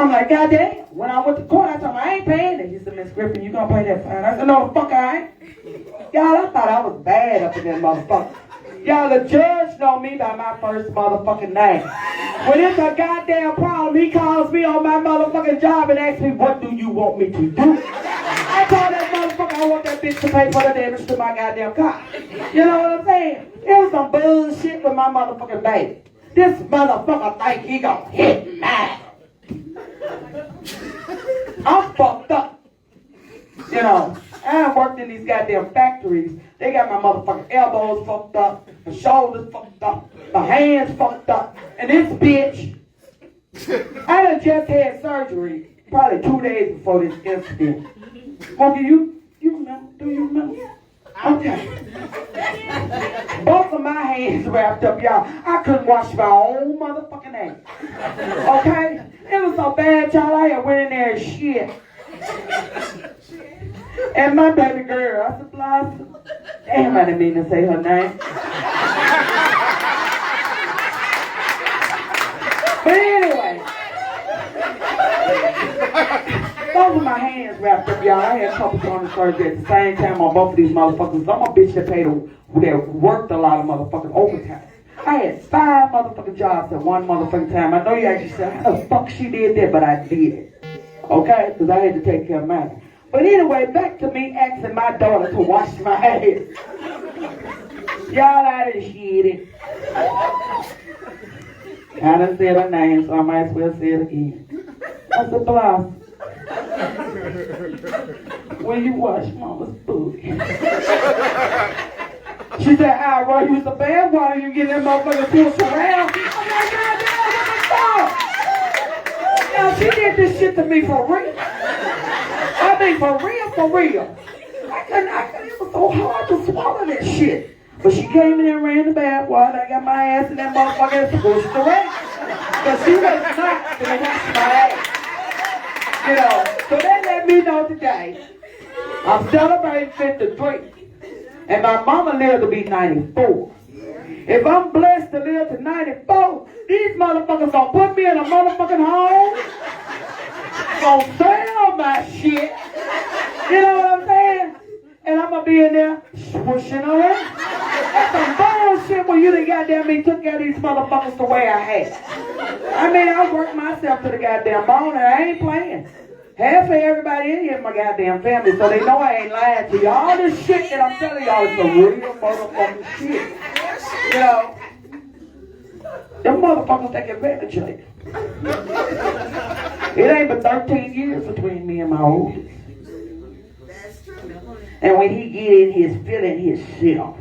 I'm like, goddamn. When I went to court, I told him, I ain't paying it. He said, Miss Griffin, you gonna pay that fine? I said, no, the fuck I ain't. Y'all, I thought I was bad up in that motherfucker. Y'all, the judge know me by my first motherfucking name. When it's a goddamn problem, he calls me on my motherfucking job and asks me, what do you want me to do? I told that motherfucker I want that bitch to pay for the damage to my goddamn car. You know what I'm saying? It was some bullshit with my motherfucking baby. This motherfucker think he gonna hit me. I'm fucked up. You know, I worked in these goddamn factories. They got my motherfucking elbows fucked up, my shoulders fucked up, my hands fucked up. And this bitch, I done just had surgery probably 2 days before this incident. Smokey, you remember? Do you remember? Okay. Both of my hands wrapped up, y'all. I couldn't wash my own motherfucking hands. Okay? It was so bad, y'all. I had went in there and shit. And my baby girl, I said, Blossom. Damn, I didn't mean to say her name. But anyway. Both of my hands wrapped up, y'all. I had a couple joint surgery at the same time on both of these motherfuckers. I'm a bitch that worked a lot of motherfucking overtime. I had 5 motherfucking jobs at one motherfucking time. I know you actually said, how the fuck she did that, but I did it. Okay? Because I had to take care of mine. But anyway, back to me asking my daughter to wash my hands. Y'all, I done shit it. I done said her name, so I might as well say it again. I said, Blossom. When you wash mama's booty. She said, I run use the bath water, you get that motherfucker pushed around. I'm like, goddamn, what the fuck? Now, she did this shit to me for real. I mean, for real. I couldn't, it was so hard to swallow that shit. But she came in and ran the bath water. I got my ass in that motherfucker and pushed around. Because she was not going to wash my ass. You know, so that let me know today, I'm celebrating 53, and my mama lived to be 94. If I'm blessed to live to 94, these motherfuckers gonna put me in a motherfucking home, gonna sell my shit, you know what I'm saying? And I'm gonna be in there swooshing around. That's some bullshit when you done goddamn me took care of these motherfuckers the way I had. I mean, I worked myself to the goddamn bone and I ain't playing. Half of everybody in here is my goddamn family, so they know I ain't lying to you. All this shit that I'm telling y'all is some real motherfucking shit. You know, them motherfuckers take advantage of it. It ain't but 13 years between me and my oldest. And when he get in his feeling himself,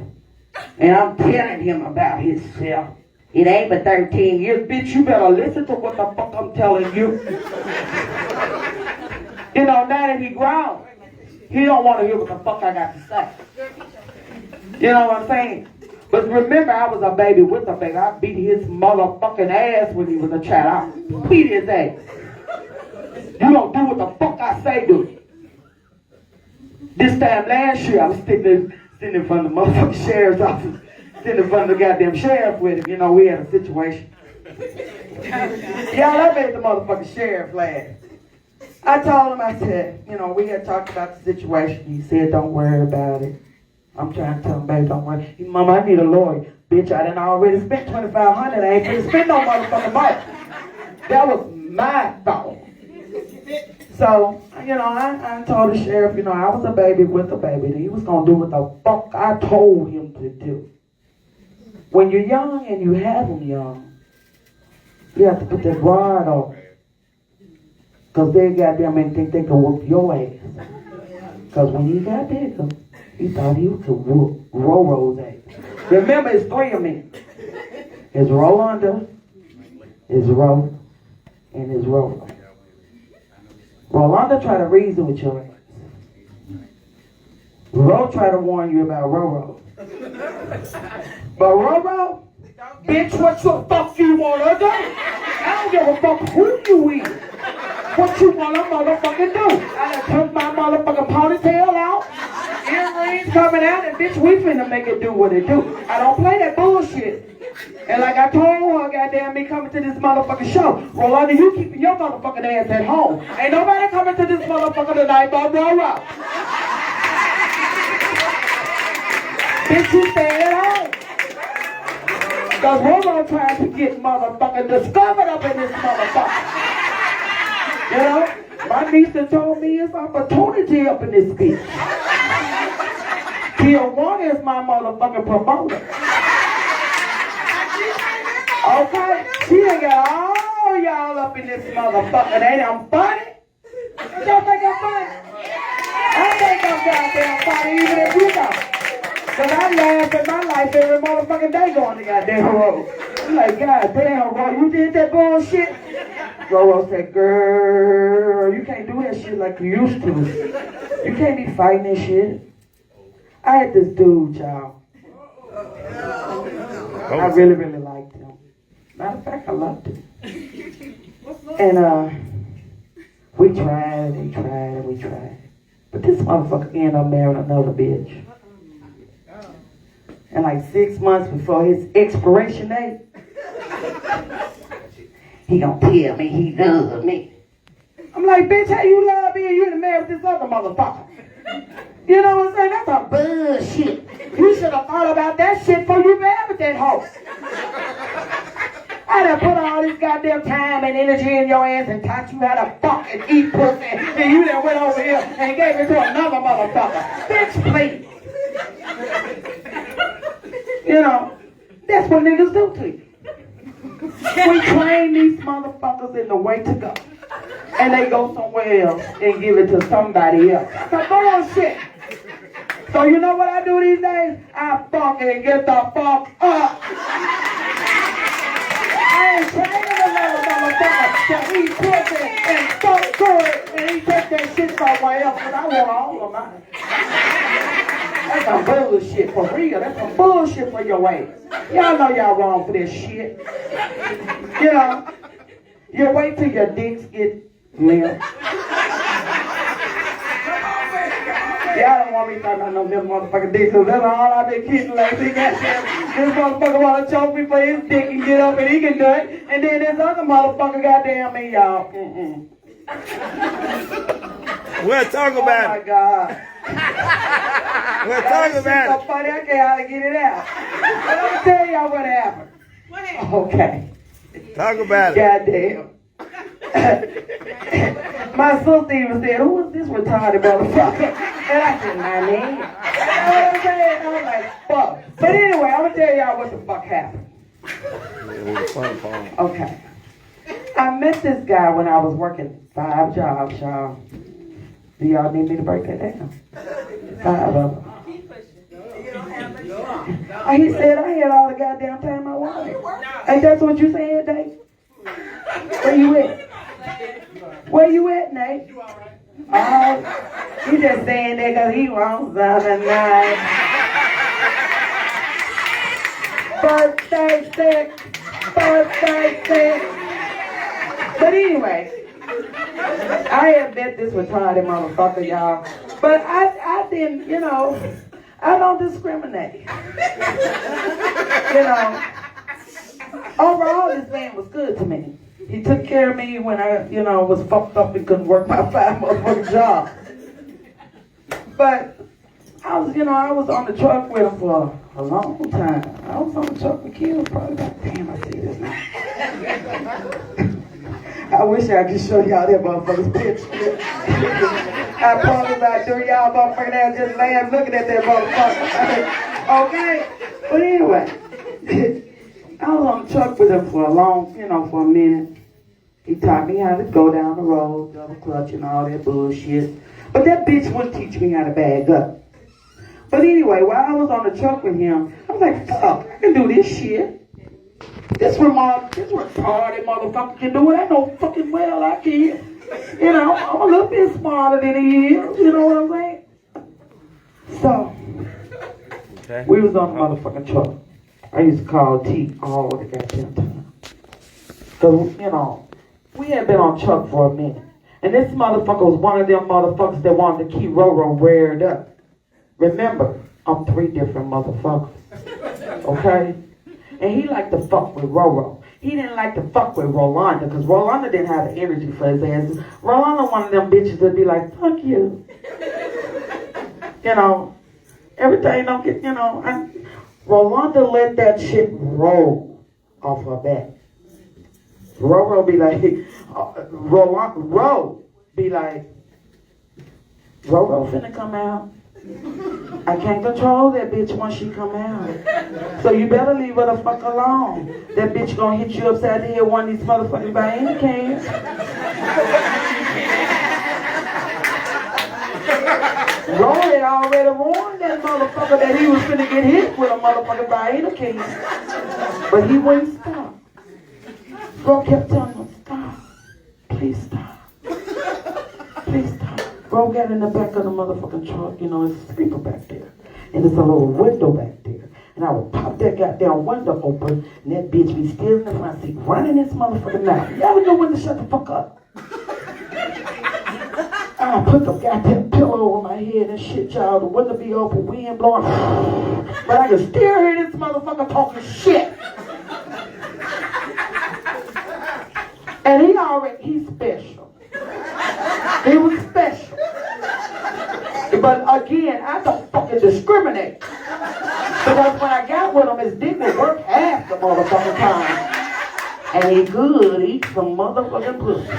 and I'm telling him about himself, it ain't but 13 years. Bitch, you better listen to what the fuck I'm telling you. You know, now that he grown, he don't want to hear what the fuck I got to say. You know what I'm saying? But remember, I was a baby with a baby. I beat his motherfucking ass when he was a child. I beat his ass. You don't do what the fuck I say, do. This time last year, I was sitting in front of the motherfucking sheriff's office, sitting in front of the goddamn sheriff with him. You know, we had a situation. Y'all, I made the motherfucking sheriff laugh. I told him, I said, you know, we had talked about the situation. He said, don't worry about it. I'm trying to tell him, baby, don't worry. He, Mama, I need a lawyer. Bitch, I done already spent $2,500. I ain't finna spend no motherfucking money. That was my thought. So, you know, I told the sheriff, you know, I was a baby with a baby. And he was going to do what the fuck I told him to do. When you're young and you have them young, you have to put that guard on. Because they goddamn ain't think they could whoop your ass. Because when he got bigger, he thought he could whoop ROROs ass. Remember, it's 3 of me. It's Rolanda, it's Ro, and it's Roro. Rolanda try to reason with your ass. Ro try to warn you about Roro. But Roro, bitch, what the fuck you wanna do? I don't give a fuck who you is. What you wanna motherfucking do? I done took my motherfucking ponytail out, earrings coming out, and bitch, we finna make it do what it do. I don't play that bullshit. And like I told her, goddamn me coming to this motherfucking show, Rolanda, you keeping your motherfucking ass at home. Ain't nobody coming to this motherfucker tonight but RORO. Bitch, you stay at home. Because RORO trying to get motherfucking discovered up in this motherfucker. You know? My niece that told me it's opportunity up in this bitch. Tijuana is my motherfucking promoter. Okay? She done got all y'all up in this motherfucker. Ain't I'm funny? Y'all think I'm funny? I think I'm goddamn funny even if you don't. Cause I laugh at my life every motherfucking day going to goddamn road. I'm like, goddamn, bro, you did that bullshit? RORO said, girl, you can't do that shit like you used to. You can't be fighting this shit. I had this dude, y'all. I really, really liked him. Matter of fact, I loved him. And we tried and tried and we tried. But this motherfucker ended up marrying another bitch. And like 6 months before his expiration date, he gonna tell me he loves me. I'm like, bitch, how you love me and you done married this other motherfucker? You know what I'm saying? That's a bullshit. You should have thought about that shit before you married that hoe. I done put all this goddamn time and energy in your ass and taught you how to fuck and eat pussy, and you done went over here and gave it to another motherfucker. Bitch, please. You know, that's what niggas do to you. We train these motherfuckers in the way to go. And they go somewhere else and give it to somebody else. That's bullshit. So you know what I do these days? I fucking get the fuck up. I ain't training another motherfucker to eat pussy and fuck good and he take that shit somewhere else because I want all of mine. That's some bullshit for real. That's some bullshit for your ass. Y'all know y'all wrong for this shit. You know, you wait till your dicks get limp. Y'all don't want me talking about no little motherfucking dick, so that's all I've been kidding lately. This motherfucker want to choke me for his dick and get up and he can do it. And then this other motherfucker goddamn me, y'all. We'll talk about it. Oh my God. We'll talk about it. So funny, I can't how to get it out. But let me tell y'all what happened. Okay. Talk about it. Goddamn. My sister even said, who is this retarded motherfucker? And I said, my name. You know what I'm saying? I was like, fuck. But anyway, I'm going to tell y'all what the fuck happened. Okay. I met this guy when I was working 5 jobs, y'all. Do y'all need me to break that down? 5 of them. He said I had all the goddamn time I wanted. Ain't that what you said, Dave? Where you at? Where you at, Nate? Oh, he just saying that because he wants something nice. Birthday sex. Birthday sex. But anyway, I had met this retarded motherfucker, y'all. But I didn't, you know, I don't discriminate. You know, overall, this man was good to me. He took care of me when I, you know, was fucked up and couldn't work my 5 motherfucking jobs. But I was, you know, I was on the truck with him for a long time. I was on the truck with kids probably about, damn, I see this now. I wish I could show y'all that motherfucker's picture. I promise I do. Y'all motherfucking ass just laugh looking at that motherfucker. Okay? But anyway, I was on the truck with him for a long, you know, for a minute. He taught me how to go down the road, double clutch and all that bullshit. But that bitch wouldn't teach me how to bag up. But anyway, while I was on the truck with him, I was like, fuck, I can do this shit. This retarded motherfucker can do it. I know fucking well I can. You know, I'm a little bit smarter than he is. You know what I'm saying? So, okay. We was on the motherfucking truck. I used to call T all the goddamn time. Because, you know, we had been on truck for a minute. And this motherfucker was one of them motherfuckers that wanted to keep RORO reared up. Remember, I'm 3 different motherfuckers. Okay? And he liked to fuck with Roro. He didn't like to fuck with Rolanda because Rolanda didn't have the energy for his ass. Rolanda one of them bitches that'd be like, fuck you. You know, everything don't get, you know. Rolanda let that shit roll off her back. Roro be like, Ro be like, Roro finna come out. I can't control that bitch once she come out. So you better leave her the fuck alone. That bitch gonna hit you upside the head one of these motherfuckers by any cans. Ro had already warned that motherfucker that he was finna get hit with a motherfucker by any cans. But he wouldn't stop. Ro kept telling him, stop. Please stop. Please stop. Bro got in the back of the motherfucking truck, you know, it's a sleeper back there. And there's a little window back there. And I would pop that goddamn window open, and that bitch be still in the front seat, running this motherfucking mouth. Y'all know when to shut the fuck up. I put the goddamn pillow over my head and shit, y'all. The window be open, wind blowing. But I can still hear this motherfucker talking shit. And he's special. He was special. But again, I don't fucking discriminate. Because when I got with him, his dick would work half the motherfucking time. And he could eat some motherfucking pussy.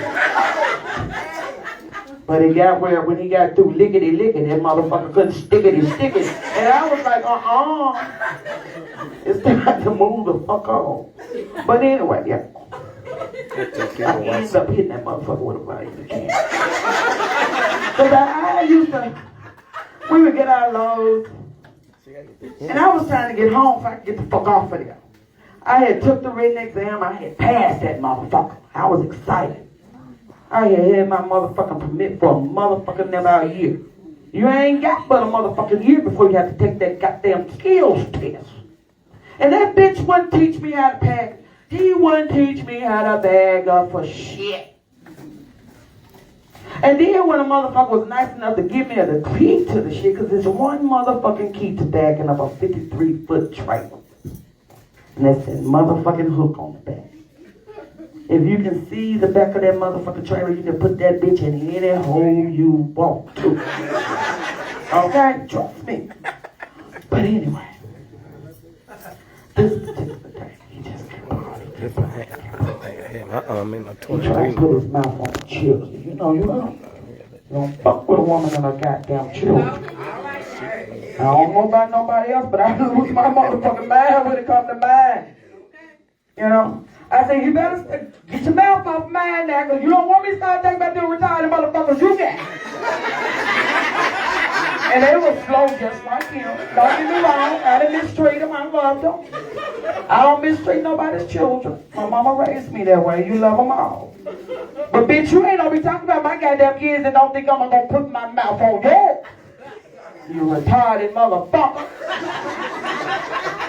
But he got where when he got through lickety-licking, that motherfucker couldn't stickity-stick it. And I was like, it's time to move the fuck on. But anyway, yeah. I ended up hitting that motherfucker with a body in the can. Because I used to, we would get our loads, and I was trying to get home so I could get the fuck off of there. I had took the written exam, I had passed that motherfucker. I was excited. I had my motherfucking permit for a motherfucking about a year. You ain't got but a motherfucking year before you have to take that goddamn skills test. And that bitch wouldn't teach me how to pack. He wouldn't teach me how to bag up for shit. And then when a motherfucker was nice enough to give me the key to the shit, because there's one motherfucking key to bagging up a 53-foot trailer. And that's that motherfucking hook on the back. If you can see the back of that motherfucking trailer, you can put that bitch in any hole you want to. Okay? Trust me. But anyway, this particular day, he just kept on. I'm in my He tried to put his mouth on the children. You don't fuck with a woman and her goddamn children. I don't know about nobody else, but I lose my motherfucking mind when it comes to mine. You know? I say, you better get your mouth off mine now, because you don't want me to start thinking about them retired motherfuckers you got. And they were slow just like him. Don't get me wrong, I didn't mistreat them, I loved them. I don't mistreat nobody's children. My mama raised me that way, you love them all. But bitch, you ain't gonna be talking about my goddamn kids and don't think I'm gonna put my mouth on yours. You retarded motherfucker.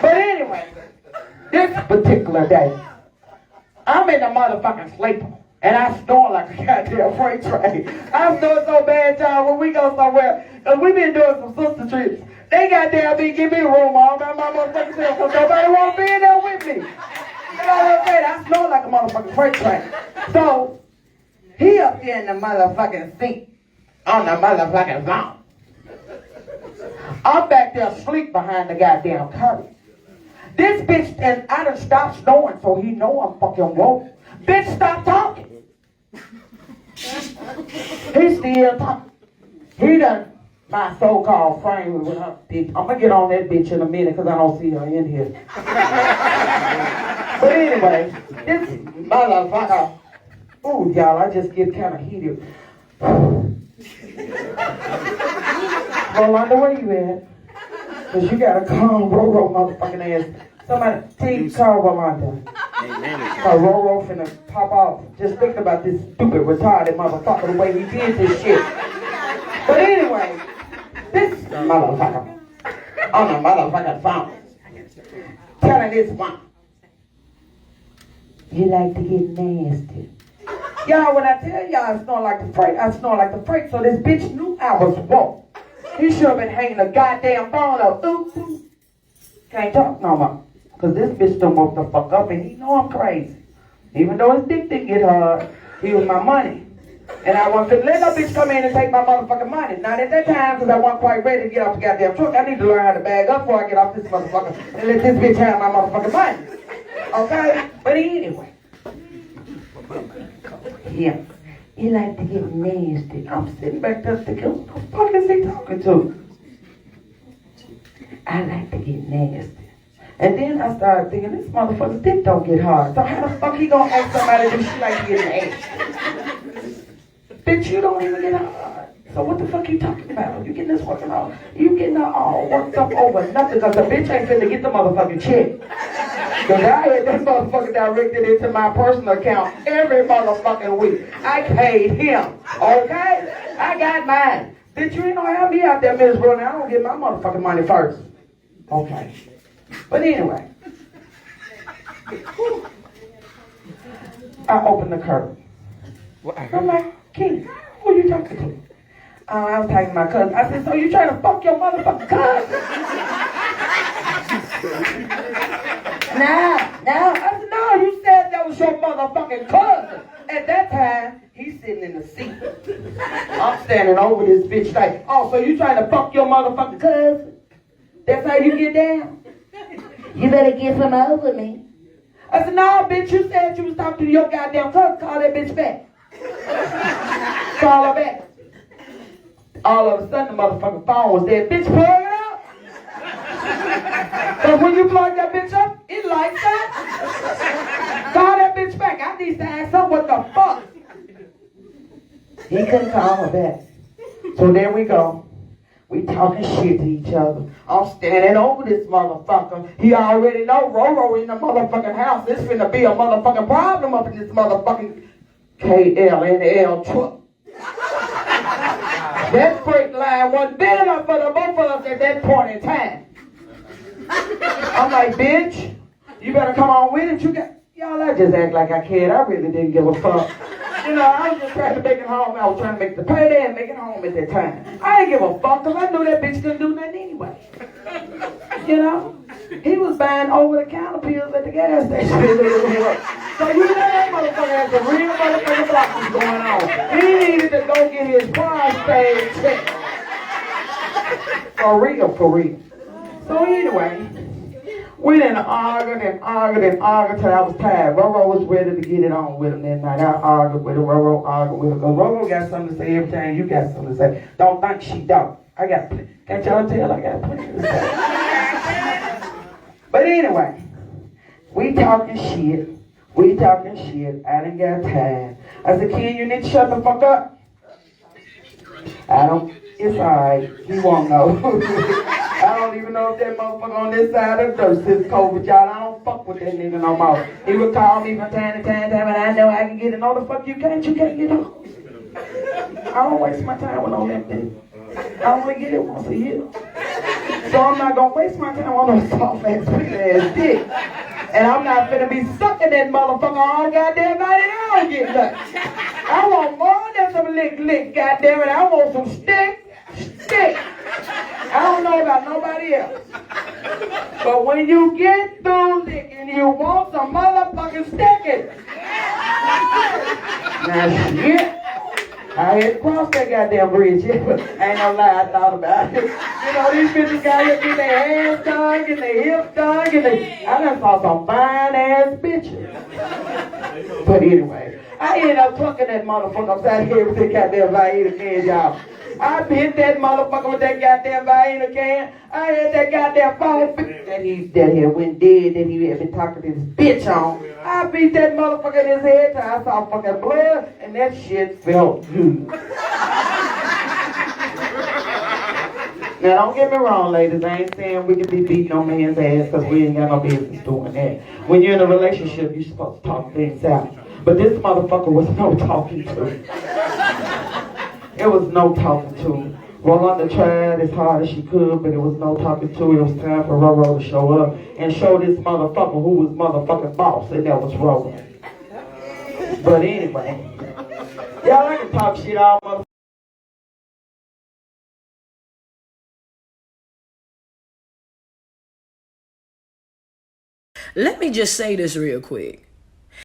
But anyway, this particular day, I'm in the motherfucking sleeper, and I snore like a goddamn freight train. I snore so bad, y'all, when we go somewhere, because we been doing some sister trips, they goddamn be give me a room all by my motherfucking self, because nobody want to be in there with me. You know what I'm saying? I snore like a motherfucking freight train. So, he up there in the motherfucking seat, on the motherfucking zone. I'm back there asleep behind the goddamn curtain. This bitch, and I done stopped snoring, so he know I'm fucking woke. Bitch, stop talking. He still talking. He done my so-called friend with her bitch. I'm gonna get on that bitch in a minute because I don't see her in here. But anyway, this motherfucker. Ooh, y'all, I just get kind of heated. Rolanda, where you at? Because you got to calm Roro motherfucking ass. Somebody, please call Rolanda. Roro finna pop off. Just think about this stupid, retarded motherfucker, the way he did this shit. But anyway, this motherfucker on the motherfucking phone telling this one, you like to get nasty. Y'all, when I tell y'all I snore like the freight, I snore like the freight, so this bitch knew I was woke. He should have been hanging the goddamn phone up. Ooh. Can't talk no more. Because this bitch done woke the fuck up and he know I'm crazy. Even though his dick didn't get hard, he was my money. And I wasn't gonna let no bitch come in and take my motherfucking money. Not at that time, because I wasn't quite ready to get off the goddamn truck. I need to learn how to bag up before I get off this motherfucker and let this bitch have my motherfucking money. Okay? But anyway. Yeah. He like to get nasty. I'm sitting back there thinking, who the fuck is he talking to? I like to get nasty. And then I started thinking, this motherfucker's dick don't get hard. So how the fuck he gonna ask somebody if she like to get nasty? Bitch, you don't even get hard. So what the fuck you talking about? You getting this working out? You getting her all worked up over nothing because the bitch ain't finna get the motherfucking check. Because I had that motherfucker directed into my personal account every motherfucking week. I paid him, okay? I got mine. Bitch, you ain't gonna have me out there miserable and I don't get my motherfucking money first. Okay. But anyway. I opened the curtain. I'm like, King, who are you talking to? I was talking to my cousin. I said, so you trying to fuck your motherfucking cousin? No. I said, no, you said that was your motherfucking cousin. At that time, he's sitting in the seat. I'm standing over this bitch like, oh, so you trying to fuck your motherfucking cousin? That's how you get down? You better get some over me. I said, no, bitch, you said you was talking to your goddamn cousin. Call that bitch back. Call her back. All of a sudden, the motherfucking phone was dead. Bitch, plug it up. But when you plug that bitch up, it lights up. Call that bitch back. I need to ask her what the fuck. He couldn't call her back. So there we go. We talking shit to each other. I'm standing over this motherfucker. He already know Roro in the motherfucking house. This finna be a motherfucking problem up in this motherfucking KLNL truck. That freight line wasn't big enough for the both of us at that point in time. I'm like, bitch, you better come on with it. Y'all, I just act like I cared. I really didn't give a fuck. You know, I was just trying to make it home. I was trying to make the payday and make it home at that time. I didn't give a fuck because I knew that bitch couldn't do nothing anyway. You know? He was buying over-the-counter pills at the gas station. So you know that motherfucker had some real motherfucking problems going on. He needed to go get his prostate checked. For real. So anyway, we done argued till I was tired. Roro was ready to get it on with him that night. I argued with him, Roro argued with him. Because Roro got something to say every time you got something to say. Don't think she don't. Can't y'all tell I got plenty to say. But anyway, we talking shit. I done got tired. I said, Ken, you need to shut the fuck up. It's alright. He won't know. I don't even know if that motherfucker on this side of the dirt since COVID, y'all. I don't fuck with that nigga no more. He would call me from time to time, and I know I can get it. No, the fuck you can't get it. I don't waste my time with all that thing. I only get it once a year. So I'm not gonna waste my time on no soft ass, pretty ass dick. And I'm not finna be sucking that motherfucker all goddamn night and I don't get nothing. I want more than some lick, goddamn it. I want some stick. I don't know about nobody else. But when you get through licking, you want some motherfucking sticking. Now shit. I had to cross that goddamn bridge, yeah, but ain't no lie, I thought about it. You know, these bitches got here get their hands done, get their hips done, I done saw some fine ass bitches. But anyway, I ended up plucking that motherfucker upside here with that goddamn Vaina can, y'all. I hit that motherfucker with that goddamn Vaina can. I had that goddamn phone that he went dead that he had been talking to this bitch on. I beat that motherfucker in his head till I saw fucking blood and that shit felt good. Now don't get me wrong, ladies. I ain't saying we can be beating on man's ass because we ain't got no business doing that. When you're in a relationship, you're supposed to talk things out. But this motherfucker was no talking to. It was no talking to. Rolanda tried as hard as she could, but it was no talking to. It was time for Roro to show up and show this motherfucker who was motherfucking boss, and that was Roro. But anyway, y'all, I can talk shit all motherfucking. Let me just say this real quick.